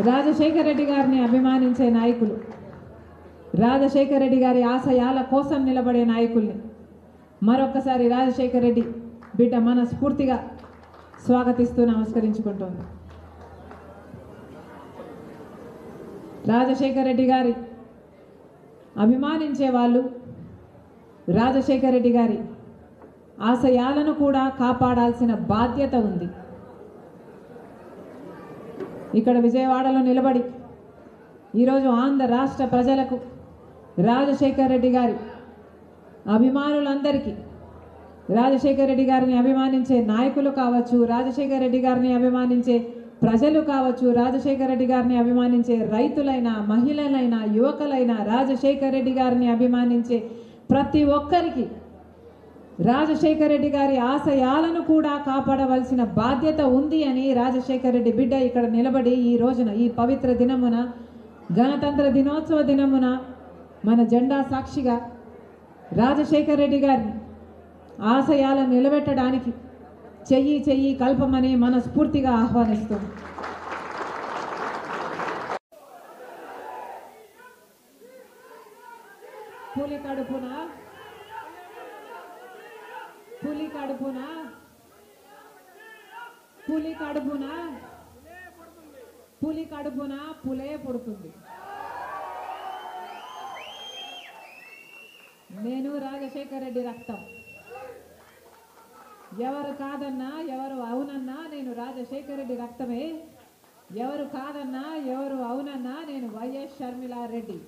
రాజశేఖర రెడ్డి గారిని అభిమానించే నాయకులు, రాజశేఖర రెడ్డి గారి ఆశయాల కోసం నిలబడే నాయకుల్ని మరొక్కసారి రాజశేఖర రెడ్డి బిడ్డ మనస్ఫూర్తిగా స్వాగతిస్తూ నమస్కరించుకుంటోంది. రాజశేఖర రెడ్డి గారి అభిమానించే వాళ్ళు రాజశేఖర రెడ్డి గారి ఆశయాలను కూడా కాపాడాల్సిన బాధ్యత ఉంది. ఇక్కడ విజయవాడలో నిలబడి ఈరోజు ఆంధ్ర రాష్ట్ర ప్రజలకు రాజశేఖర రెడ్డి గారి అభిమానులందరికీ, రాజశేఖర రెడ్డి గారిని అభిమానించే నాయకులు కావచ్చు, రాజశేఖర రెడ్డి గారిని అభిమానించే ప్రజలు కావచ్చు, రాజశేఖర రెడ్డి గారిని అభిమానించే రైతులైనా, మహిళలైనా, యువకులైనా, రాజశేఖర రెడ్డి గారిని అభిమానించే ప్రతి ఒక్కరికి రాజశేఖర రెడ్డి గారి ఆశయాలను కూడా కాపాడవలసిన బాధ్యత ఉంది అని రాజశేఖర రెడ్డి బిడ్డ ఇక్కడ నిలబడి ఈ రోజున, ఈ పవిత్ర దినమున, గణతంత్ర దినోత్సవ దినమున మన జెండా సాక్షిగా రాజశేఖర రెడ్డి గారిని ఆశయాలను నిలబెట్టడానికి చెయ్యి చెయ్యి కల్పమని మనస్ఫూర్తిగా ఆహ్వానిస్తుంది. పులి కడుపున పులి కడుపున పులి కడుపున పులి కడుపున పులే పుడుతుంది. నేను రాజశేఖర రెడ్డి రక్తం. ఎవరు కాదన్నా, ఎవరు అవునన్నా నేను రాజశేఖర రెడ్డి రక్తమే. ఎవరు కాదన్నా, ఎవరు అవునన్నా నేను వైఎస్ షర్మిలారెడ్డి.